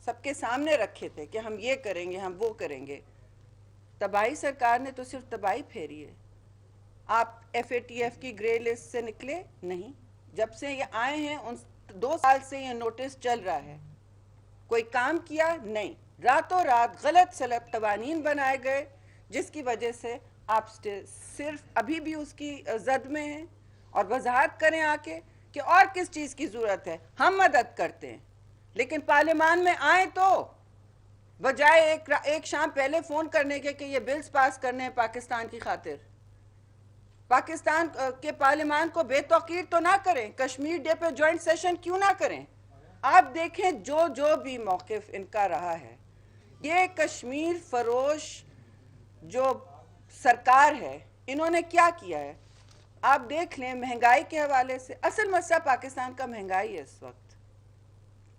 سب کے سامنے رکھے تھے کہ ہم یہ کریں گے، ہم وہ کریں گے. تباہی سرکار نے تو صرف تباہی پھیری ہے. آپ ایف اے ٹی ایف کی گرے لسٹ سے نکلے نہیں. جب سے یہ آئے ہیں ان 2 سال سے یہ نوٹس چل رہا ہے. کوئی کام کیا نہیں. راتوں رات غلط سلط قوانین بنائے گئے جس کی وجہ سے آپ صرف ابھی بھی اس کی زد میں ہیں. اور وضاحت کریں آ کے کہ اور کس چیز کی ضرورت ہے، ہم مدد کرتے ہیں. لیکن پارلیمان میں آئیں تو بجائے ایک شام پہلے فون کرنے کے کہ یہ بلز پاس کرنے ہیں پاکستان کی خاطر، پاکستان کے پارلیمان کو بے توقیر تو نہ کریں. کشمیر ڈے پہ جوائنٹ سیشن کیوں نہ کریں؟ آپ دیکھیں جو بھی موقف ان کا رہا ہے، یہ کشمیر فروش جو سرکار ہے انہوں نے کیا کیا ہے. آپ دیکھ لیں مہنگائی کے حوالے سے. اصل مسئلہ پاکستان کا مہنگائی ہے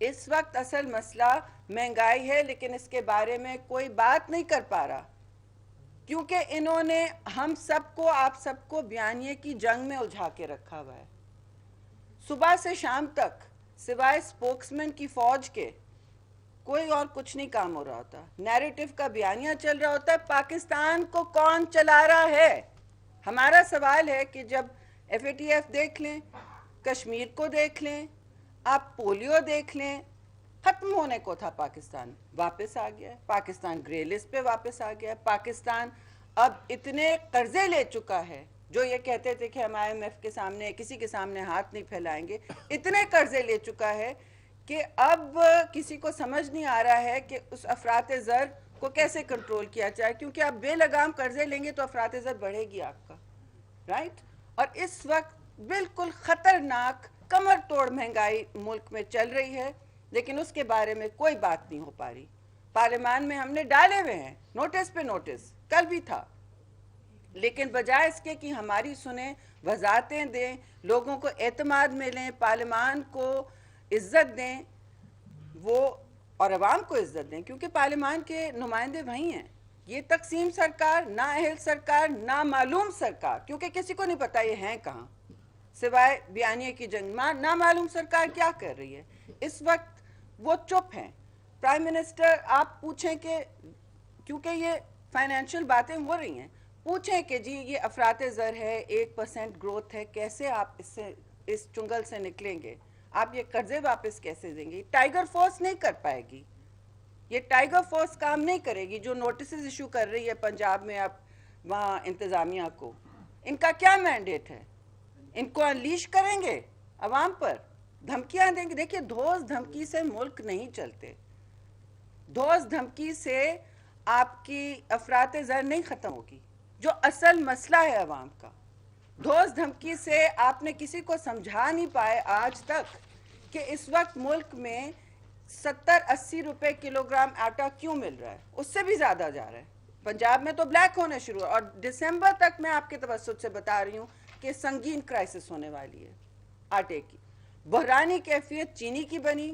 اس وقت اصل مسئلہ مہنگائی ہے، لیکن اس کے بارے میں کوئی بات نہیں کر پا رہا کیونکہ انہوں نے ہم سب کو، آپ سب کو بیانیے کی جنگ میں الجھا کے رکھا ہوا ہے. صبح سے شام تک سوائے سپوکسمین کی فوج کے کوئی اور کچھ نہیں کام ہو رہا ہوتا. نیریٹو کا بیانیہ چل رہا ہوتا ہے. پاکستان کو کون چلا رہا ہے؟ ہمارا سوال ہے کہ جب ایف اے ٹی ایف دیکھ لیں، کشمیر کو دیکھ لیں، آپ پولیو دیکھ لیں، ختم ہونے کو تھا پاکستان، واپس آ گیا ہے. پاکستان گرے لسٹ پہ واپس آ گیا ہے. پاکستان اب اتنے قرضے لے چکا ہے، جو یہ کہتے تھے کہ ہم آئی ایم ایف کے سامنے، کسی کے سامنے ہاتھ نہیں پھیلائیں گے، اتنے قرضے لے چکا ہے کہ اب کسی کو سمجھ نہیں آ رہا ہے کہ اس افراط زر کو کیسے کنٹرول کیا جائے، کیونکہ آپ بے لگام قرضے لیں گے تو افراط زر بڑھے گی آپ کا، رائٹ. اور اس وقت بالکل خطرناک کمر توڑ مہنگائی ملک میں چل رہی ہے، لیکن اس کے بارے میں کوئی بات نہیں ہو پا رہی. پارلیمان میں ہم نے ڈالے ہوئے ہیں نوٹس پہ نوٹس، کل بھی تھا، لیکن بجائے اس کے کہ ہماری سنیں، وضاحتیں دیں، لوگوں کو اعتماد ملیں، پارلیمان کو عزت دیں، وہ اور عوام کو عزت دیں، کیونکہ پارلیمان کے نمائندے وہی ہیں. یہ تقسیم سرکار، نااہل سرکار، نامعلوم سرکار، کیونکہ کسی کو نہیں پتا یہ ہیں کہاں سوائے بیانیے کی جنگ. نامعلوم سرکار کیا کر رہی ہے اس وقت؟ وہ چپ ہیں. پرائم منسٹر آپ پوچھیں کہ کیونکہ یہ فائنینشیل باتیں ہو رہی ہیں، پوچھیں کہ جی یہ افراط زر ہے، 1% گروتھ ہے، کیسے آپ اس چنگل سے نکلیں گے؟ آپ یہ قرضے واپس کیسے دیں گے؟ ٹائیگر فورس نہیں کر پائے گی. یہ ٹائیگر فورس کام نہیں کرے گی جو نوٹسز ایشو کر رہی ہے پنجاب میں اب وہاں انتظامیہ کو. ان کا کیا مینڈیٹ ہے؟ ان کو انلیش کریں گے عوام پر، دھمکیاں دیں گے؟ دیکھیے دھوس دھمکی سے ملک نہیں چلتے. دھوس دھمکی سے آپ کی افراط زر نہیں ختم ہوگی جو اصل مسئلہ ہے عوام کا. دھوس دھمکی سے آپ نے کسی کو سمجھا نہیں پائے آج تک کہ اس وقت ملک میں 70-80 روپے کلو گرام آٹا کیوں مل رہا ہے، اس سے بھی زیادہ جا رہا ہے. پنجاب میں تو بلیک ہونے شروع ہے، اور دسمبر تک میں آپ کے توسط سے بتا رہی ہوں کہ سنگین کرائسس ہونے والی ہے آٹے کی. بحرانی کیفیت چینی کی بنی،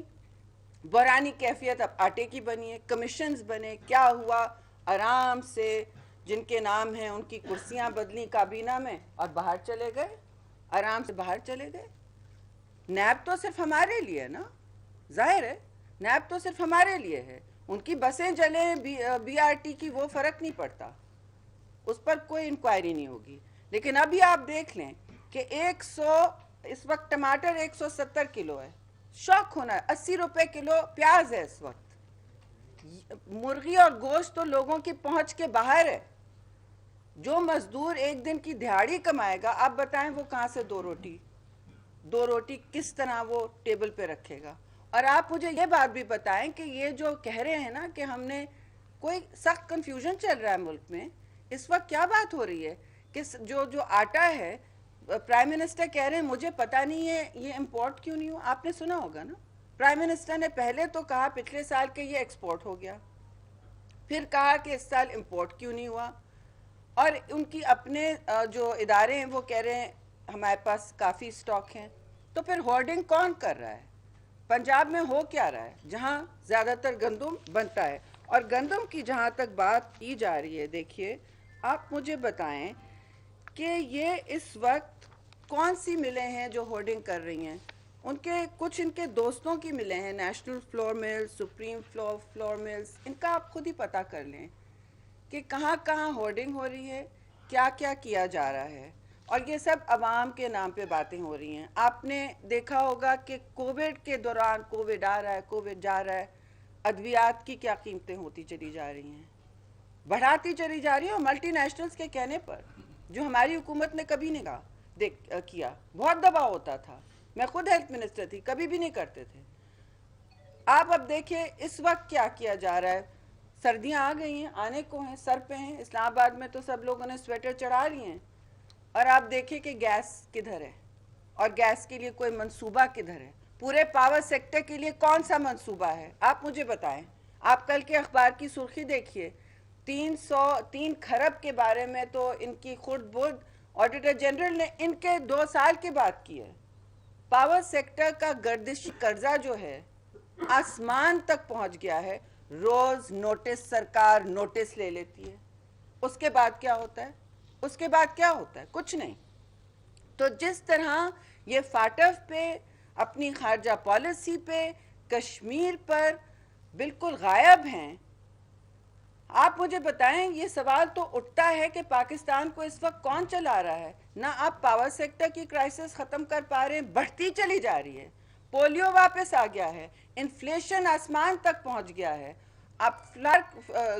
بحرانی کیفیت اب آٹے کی بنی ہے. کمیشنز بنے، کیا ہوا؟ آرام سے جن کے نام ہیں ان کی کرسیاں بدلی کابینہ میں اور باہر چلے گئے، آرام سے باہر چلے گئے. نیب تو صرف ہمارے لیے نا، ظاہر ہے نیب تو صرف ہمارے لیے ہے. ان کی بسیں جلیں، بی آر ٹی کی، وہ فرق نہیں پڑتا، اس پر کوئی انکوائری نہیں ہوگی. لیکن ابھی آپ دیکھ لیں کہ اس وقت ٹماٹر 170 کلو ہے، شوق ہونا ہے. 80 روپے کلو پیاز ہے اس وقت. مرغی اور گوشت تو لوگوں کی پہنچ کے باہر ہے. جو مزدور ایک دن کی دہاڑی کمائے گا، آپ بتائیں وہ کہاں سے دو روٹی کس طرح وہ ٹیبل پہ رکھے گا؟ اور آپ مجھے یہ بات بھی بتائیں کہ یہ جو کہہ رہے ہیں نا کہ ہم نے کوئی سخت کنفیوژن چل رہا ہے ملک میں، اس وقت کیا بات ہو رہی ہے کہ جو آٹا ہے، پرائم منسٹر کہہ رہے ہیں مجھے پتہ نہیں ہے یہ امپورٹ کیوں نہیں ہو. آپ نے سنا ہوگا نا، پرائم منسٹر نے پہلے تو کہا پچھلے سال کہ یہ ایکسپورٹ ہو گیا، پھر کہا کہ اس سال امپورٹ کیوں نہیں ہوا. اور ان کی اپنے جو ادارے ہیں وہ کہہ رہے ہیں ہمارے پاس کافی سٹاک ہیں. تو پھر ہورڈنگ کون کر رہا ہے؟ پنجاب میں ہو کیا رہا ہے جہاں زیادہ تر گندم بنتا ہے؟ اور گندم کی جہاں تک بات کی جا رہی ہے، دیکھیے آپ مجھے بتائیں کہ یہ اس وقت کون سی ملیں ہیں جو ہورڈنگ کر رہی ہیں؟ ان کے کچھ ان کے دوستوں کی ملے ہیں، national flour mills, supreme flour mills, ان کا آپ خود ہی پتہ کر لیں کہ کہاں کہاں ہورڈنگ ہو رہی ہے، کیا کیا کیا جا رہا ہے، اور یہ سب عوام کے نام پہ باتیں ہو رہی ہیں۔ آپ نے دیکھا ہوگا کہ کووڈ کے دوران کووڈ آ رہا ہے، کووڈ جا رہا ہے، ادویات کی کیا قیمتیں ہوتی چلی جا رہی ہیں، بڑھاتی چلی جا رہی ہے، اور ملٹی نیشنلز کے کہنے پر، جو ہماری حکومت نے کبھی نہیں کیا، بہت دباؤ ہوتا تھا، میں خود ہیلتھ منسٹر تھی، کبھی بھی نہیں کرتے تھے۔ آپ اب دیکھیں اس وقت کیا کیا جا رہا ہے، سردیاں آ گئی ہیں، آنے کو ہیں، سر پہ ہیں، اسلام آباد میں تو سب لوگوں نے سویٹر چڑھا لی ہیں، اور آپ دیکھیں کہ گیس کدھر ہے، اور گیس کے لیے کوئی منصوبہ کدھر ہے، پورے پاور سیکٹر کے لیے کون سا منصوبہ ہے، آپ مجھے بتائیں۔ آپ کل کے اخبار کی سرخی دیکھیے، 3 کھرب کے بارے میں تو ان کی خود بود آڈیٹر جنرل نے ان کے 2 سال کے بعد کی ہے۔ پاور سیکٹر کا گردشی قرضہ جو ہے آسمان تک پہنچ گیا ہے، روز نوٹس سرکار نوٹس لے لیتی ہے، اس کے بعد کیا ہوتا ہے؟ اس کے بعد کیا ہوتا ہے؟ کچھ نہیں۔ تو جس طرح یہ فاٹف پہ، اپنی خارجہ پالیسی پہ، کشمیر پر بالکل غائب ہیں، آپ مجھے بتائیں، یہ سوال تو اٹھتا ہے کہ پاکستان کو اس وقت کون چلا رہا ہے؟ نہ آپ پاور سیکٹر کی کرائسس ختم کر پا رہے ہیں، بڑھتی چلی جا رہی ہے، پولیو واپس آ گیا ہے، انفلیشن آسمان تک پہنچ گیا ہے، اب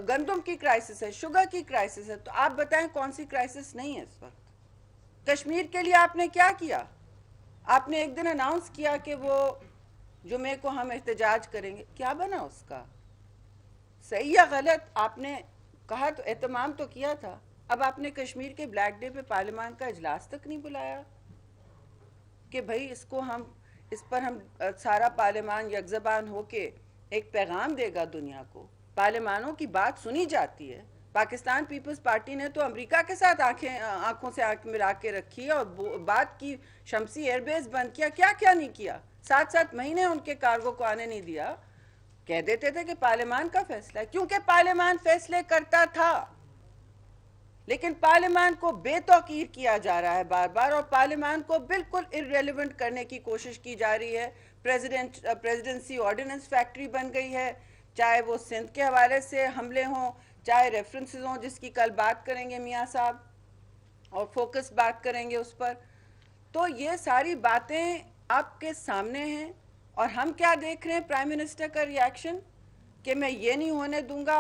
گندم کی کرائسس ہے، شوگر کی کرائسس ہے، تو آپ بتائیں کون سی کرائسس نہیں ہے اس وقت؟ کشمیر کے لیے آپ نے کیا کیا؟ آپ نے ایک دن اناؤنس کیا کہ وہ جمعے کو ہم احتجاج کریں گے، کیا بنا اس کا؟ صحیح یا غلط؟ آپ نے کہا تو اہتمام تو کیا تھا، اب آپ نے کشمیر کے بلیک ڈے پہ پارلیمان کا اجلاس تک نہیں بلایا کہ بھئی اس پر ہم سارا پارلیمان یک زبان ہو کے ایک پیغام دے گا دنیا کو۔ پارلیمانوں کی بات سنی جاتی ہے۔ پاکستان پیپلز پارٹی نے تو امریکہ کے ساتھ آنکھوں سے آنکھ ملا کے رکھی اور بات کی، شمسی ایئر بیس بند کیا، کیا کیا نہیں کیا، 7 مہینے ان کے کارگو کو آنے نہیں دیا، کہہ دیتے تھے کہ پارلیمان کا فیصلہ ہے، کیونکہ پارلیمان فیصلے کرتا تھا، لیکن پارلیمان کو بے توقیر کیا جا رہا ہے بار بار، اور پارلیمان کو بالکل irrelevant کرنے کی کوشش کی جا رہی ہے۔ پریزیڈنسی آرڈیننس فیکٹری بن گئی ہے، چاہے وہ سندھ کے حوالے سے حملے ہوں، چاہے ریفرنسز ہوں، جس کی کل بات کریں گے میاں صاحب، اور فوکس بات کریں گے اس پر۔ تو یہ ساری باتیں آپ کے سامنے ہیں، اور ہم کیا دیکھ رہے ہیں؟ پرائم منسٹر کا ری ایکشن کہ میں یہ نہیں ہونے دوں گا،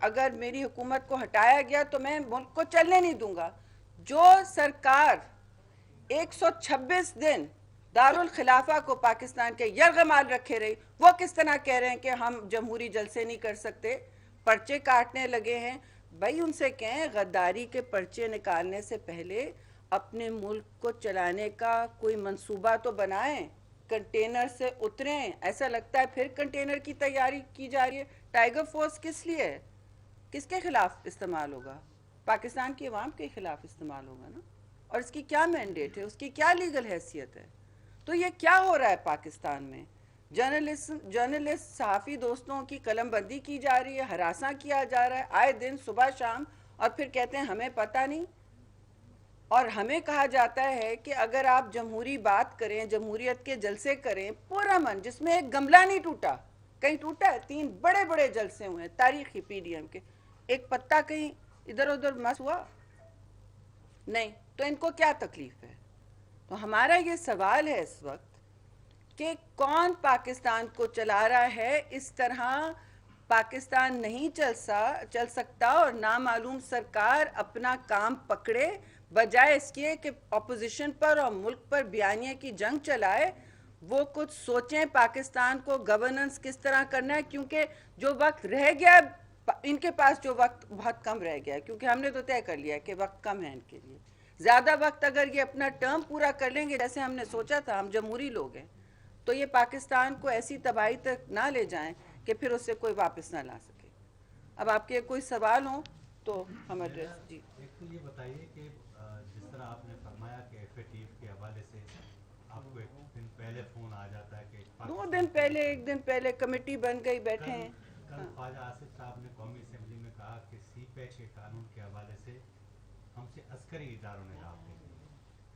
اگر میری حکومت کو ہٹایا گیا تو میں ملک کو چلنے نہیں دوں گا۔ جو سرکار 126 دن دارالخلافہ کو پاکستان کے یرغمال رکھے رہی، وہ کس طرح کہہ رہے ہیں کہ ہم جمہوری جلسے نہیں کر سکتے، پرچے کاٹنے لگے ہیں؟ بھائی ان سے کہیں غداری کے پرچے نکالنے سے پہلے اپنے ملک کو چلانے کا کوئی منصوبہ تو بنائیں، کنٹینر سے اتریں۔ ایسا لگتا ہے پھر کنٹینر کی تیاری کی جا رہی ہے۔ ٹائیگر فورس کس لیے ہے؟ کس کے خلاف استعمال ہوگا؟ پاکستان کی عوام کے خلاف استعمال ہوگا نا، اور اس کی کیا مینڈیٹ ہے، اس کی کیا لیگل حیثیت ہے؟ تو یہ کیا ہو رہا ہے پاکستان میں؟ جرنلسٹ صحافی دوستوں کی قلم بندی کی جا رہی ہے، ہراساں کیا جا رہا ہے آئے دن صبح شام، اور پھر کہتے ہیں ہمیں پتہ نہیں۔ اور ہمیں کہا جاتا ہے کہ اگر آپ جمہوری بات کریں، جمہوریت کے جلسے کریں پورا من، جس میں ایک گملہ نہیں ٹوٹا، کہیں ٹوٹا ہے؟ 3 بڑے بڑے جلسے ہوئے ہیں تاریخی پی ڈی ایم کے، ایک پتہ کہیں ادھر ادھر مس ہوا نہیں، تو ان کو کیا تکلیف ہے؟ تو ہمارا یہ سوال ہے اس وقت کہ کون پاکستان کو چلا رہا ہے؟ اس طرح پاکستان نہیں چل سکتا، اور نامعلوم سرکار اپنا کام پکڑے، بجائے اس کے کہ اپوزیشن پر اور ملک پر بیانیے کی جنگ چلائے، وہ کچھ سوچیں پاکستان کو گورننس کس طرح کرنا ہے، کیونکہ جو وقت رہ گیا، ان کے پاس جو وقت بہت کم رہ گیا ہے، کیونکہ ہم نے تو طے کر لیا کہ وقت کم ہے ان کے لیے۔ زیادہ وقت اگر یہ اپنا ٹرم پورا کر لیں گے جیسے ہم نے سوچا تھا، ہم جمہوری لوگ ہیں، تو یہ پاکستان کو ایسی تباہی تک نہ لے جائیں کہ پھر اس سے کوئی واپس نہ لا سکے۔ اب آپ کے کوئی سوال ہوں تو ہم ایڈریس جی۔ ایک تو یہ بتائیے کہ جس طرح آپ نے فرمایا کہ ایف اے ٹی ایف کے حوالے سے آپ کو ایک دن پہلے فون آ جاتا ہے کہ 2 دن پہلے، 1 دن پہلے کمیٹی بن گئی، بیٹھے ہیں۔ کل خواجہ آصف صاحب نے قومی اسمبلی میں کہا کہ سی پیک کے قانون کے حوالے سے ہم سے عسکری اداروں نے رابطے کیے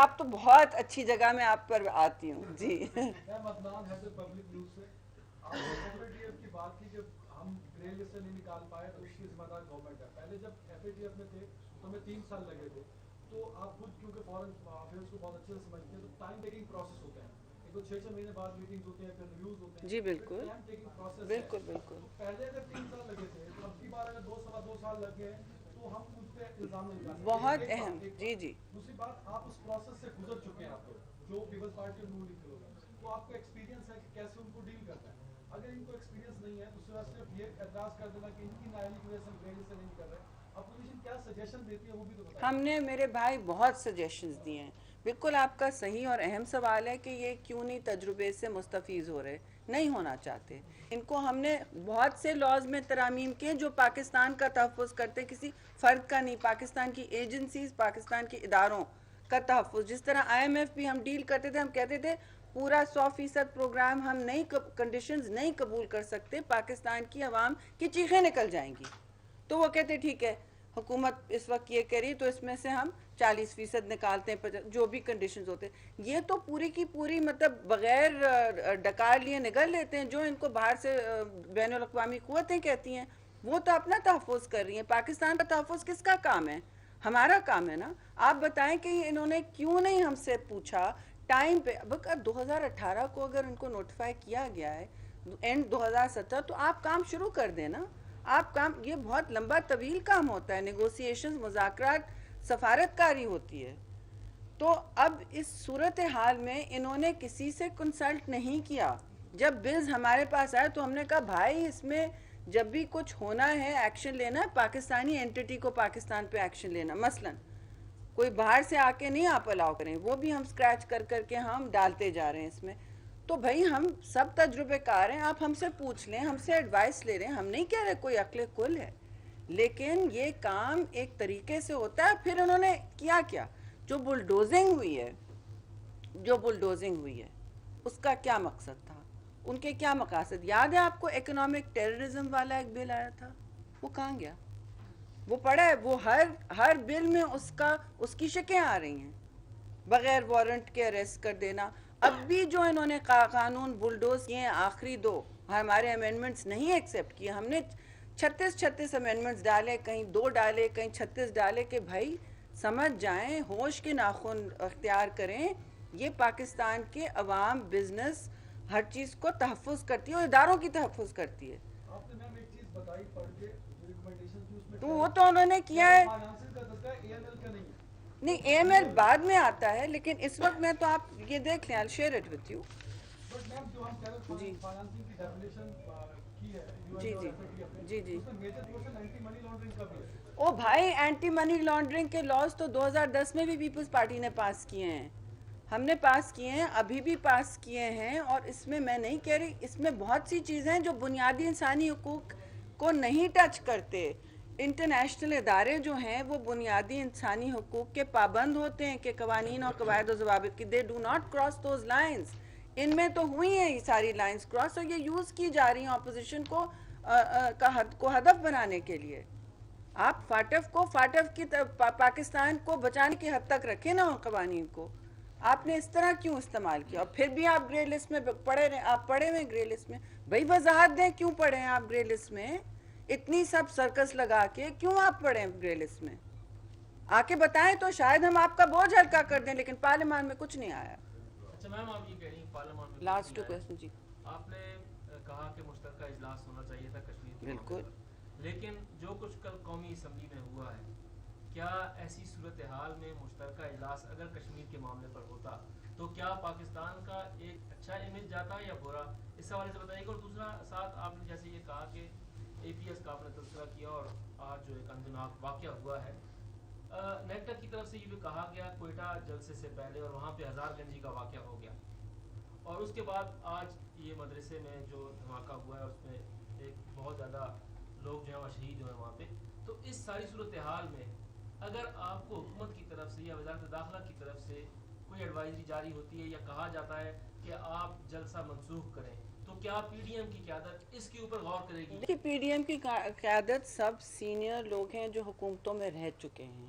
آپ تو بہت اچھی جگہ میں آپ پر آتی ہوں جی میں مدنان ہے پبلک نیوز سے آپ نے FATF کی بات کی کہ ہم گرے لسٹ سے نہیں نکال پائے تو اس کی ذمہ دار گورنمنٹ ہے. پہلے جب FATF میں تھے تو ہمیں 3 سال لگے تھے. تو آپ خود کیونکہ فارن افیئرس کو بہت اچھے سے سمجھتے ہیں تو ٹائم ٹیکنگ پروسیس ہوتا ہے. ایک تو 6 مہینے بعد میٹنگز ہوتے ہیں پھر ریویوز ہوتے ہیں. جی بالکل ٹائم ٹیکنگ پروسیس بالکل بالکل. تو پہلے اگر 3 سال لگے تھے تو اب کی بار اگر 2 سال لگ گئے تو ہم اس پہ الزام نہیں لگا سکتے. بہت اہم جی جی. دوسری بات آپ اس پروسیس سے گزر چکے ہیں آپ لوگ جو پیپلز پارٹی اور نون لیگ کے لوگ ہیں تو آپ کو ایکسپیرینس ہے کہ کیسے ان کو ڈیل کرنا ہے. اگر ان کو ایکسپیرینس نہیں ہے تو صرف یہ اعتراض کر دینا کہ ان کی نااہلی کی وجہ سے ہم گریڈ سے نہیں کر رہے. اپوزیشن کیا سجیشن دیتی ہے وہ بھی تو بتائیں. ہم نے میرے بھائی بہت سجیشنز دیے ہیں. بالکل آپ کا صحیح اور اہم سوال ہے کہ یہ کیوں نہیں تجربے سے مستفیض ہو رہے, نہیں ہونا چاہتے. ان کو ہم نے بہت سے لاز میں ترامیم کیے جو پاکستان کا تحفظ کرتے, کسی فرد کا نہیں, پاکستان کی ایجنسیز, پاکستان کے اداروں کا تحفظ. جس طرح IMF بھی ہم ڈیل کرتے تھے, ہم کہتے تھے پورا 100% پروگرام ہم نہیں کنڈیشنز نہیں قبول کر سکتے, پاکستان کی عوام کی چیخیں نکل جائیں گی. تو وہ کہتے ٹھیک ہے حکومت اس وقت یہ کری تو اس میں سے ہم 40% نکالتے ہیں, جو بھی کنڈیشنز ہوتے ہیں. یہ تو پوری کی پوری مطلب بغیر ڈکار لیے نگل لیتے ہیں. جو ان کو باہر سے بین الاقوامی قوتیں کہتی ہیں وہ تو اپنا تحفظ کر رہی ہیں. پاکستان کا تحفظ کس کا کام ہے؟ ہمارا کام ہے نا. آپ بتائیں کہ انہوں نے کیوں نہیں ہم سے پوچھا ٹائم پہ. اب 2018 کو اگر ان کو نوٹیفائی کیا گیا ہے اینڈ 2017 تو آپ کام شروع کر دیں نا. آپ کام, یہ بہت لمبا طویل کام ہوتا ہے, نیگوسیشنز, مذاکرات, سفارت کاری ہوتی ہے. تو اب اس صورتحال میں انہوں نے کسی سے کنسلٹ نہیں کیا. جب بلز ہمارے پاس آئے تو ہم نے کہا بھائی اس میں جب بھی کچھ ہونا ہے ایکشن لینا ہے پاکستانی اینٹیٹی کو پاکستان پہ ایکشن لینا. مثلا کوئی باہر سے آ کے نہیں آپ الاؤ کریں, وہ بھی ہم سکریچ کر کر کے ہم ڈالتے جا رہے ہیں اس میں. تو بھائی ہم سب تجربے کار ہیں, آپ ہم سے پوچھ لیں, ہم سے ایڈوائس لے رہے ہیں. ہم نہیں کہہ رہے کوئی عقل کل ہے, لیکن یہ کام ایک طریقے سے ہوتا ہے. پھر انہوں نے کیا جو بلڈوزنگ ہوئی ہے اس کا کیا مقصد تھا, ان کے کیا مقاصد؟ یاد ہے آپ کو اکنامک ٹیررزم والا ایک بل آیا تھا, وہ کہاں گیا؟ وہ پڑا ہے, وہ ہر بل میں اس کی شکیں آ رہی ہیں, بغیر وارنٹ کے اریسٹ کر دینا. اب بھی جو انہوں نے قانون بلڈوز کیے ہیں, آخری 2 ہمارے امینڈمنٹس نہیں ایکسیپٹ کیے. ہم نے 36 امینڈمنٹس ڈالے, کہیں 2 ڈالے, کہیں 36 ڈالے, کہ بھائی سمجھ جائیں, ہوش کے ناخن اختیار کریں. یہ پاکستان کے عوام, بزنس, ہر چیز کو تحفظ کرتی ہے اور اداروں کی تحفظ کرتی ہے. آپ نے میم ایک چیز بتائی پڑھ کے جو ریکمنڈیشن تھی اس میں تو وہ تو انہوں نے کیا ہے. فائنانسنگ کا دستہ AML کا نہیں ہے. نہیں, AML بعد میں آتا ہے, لیکن اس وقت میں تو آپ یہ دیکھ لیں, I'll share it with you. But ma'am جو ہم ٹیرر جی فائنانسنگ کی ڈیفینیشن کی ہے جی UN جی اور FATF نے, جی جی. اس میں major portion anti money laundering کا بھی ہے. او بھائی, اینٹی منی لانڈرنگ کے لاز تو 2010 میں بھی پیپلز پارٹی نے پاس کیے ہیں, ہم نے پاس کیے ہیں, ابھی بھی پاس کیے ہیں. اور اس میں میں نہیں کہہ رہی, اس میں بہت سی چیزیں ہیں جو بنیادی انسانی حقوق کو نہیں ٹچ کرتے. انٹرنیشنل ادارے جو ہیں وہ بنیادی انسانی حقوق کے پابند ہوتے ہیں کہ قوانین اور قواعد و ضوابط کی, they do not cross those lines. ان میں تو ہوئی ہیں یہ ساری لائنز کراس, اور یہ یوز کی جا رہی ہیں اپوزیشن کو ہدف بنانے کے لیے. آپ فاٹف کی پاکستان کو بچانے کی حد تک رکھیں نا ان قوانین کو. آپ نے اس طرح کیوں استعمال کیا؟ اور پھر بھی آپ گرے لسٹ میں پڑے رہے. آپ پڑے ہوئے گرے لسٹ میں, بھائی وضاحت دیں کیوں پڑے ہیں آپ گرے لسٹ میں؟ اتنی سب سرکس لگا کے کیوں آپ پڑے ہیں گرے لسٹ میں؟ آ کے بتائیں تو شاید ہم آپ کا بوجھ ہلکا کر دیں, لیکن پارلیمان میں کچھ نہیں آیا. اچھا میم, آپ یہ کہہ رہی ہیں پارلیمان میں لاسٹ 2 کویسچن. جی آپ نے کہا کہ مشترکہ اجلاس ہونا چاہیے تھا کشمیر کے بالکل, لیکن جو کچھ کل قومی اسمبلی میں ہوا ہے, کیا ایسی صورتحال میں مشترکہ اجلاس اگر کشمیر کے معاملے پر ہوتا تو کیا پاکستان کا ایک اچھا امیج جاتا یا برا؟ اس حوالے سے بتائیے گا. اور دوسرا ساتھ آپ نے جیسے یہ کہا کہ APS کا آپ نے تذکرہ کیا اور آج جو ایک اندناک واقعہ ہوا ہے, نیکٹا کی طرف سے یہ بھی کہا گیا کوئٹہ جلسے سے پہلے اور وہاں پہ ہزار گنجی کا واقعہ ہو گیا, اور اس کے بعد آج یہ مدرسے میں جو دھماکہ ہوا ہے اس میں ایک بہت زیادہ لوگ جو ہیں وہ شہید ہوئے وہاں پہ. تو اس ساری صورتحال میں اگر آپ کو حکومت کی طرف سے یا وزارت داخلہ کی طرف سے کوئی ایڈوائزری جاری ہوتی ہے یا کہا جاتا ہے کہ آپ جلسہ منسوخ کریں, تو کیا PDM کی قیادت اس کے اوپر غور کرے گی؟ دیکھیے PDM کی قیادت سب سینئر لوگ ہیں جو حکومتوں میں رہ چکے ہیں.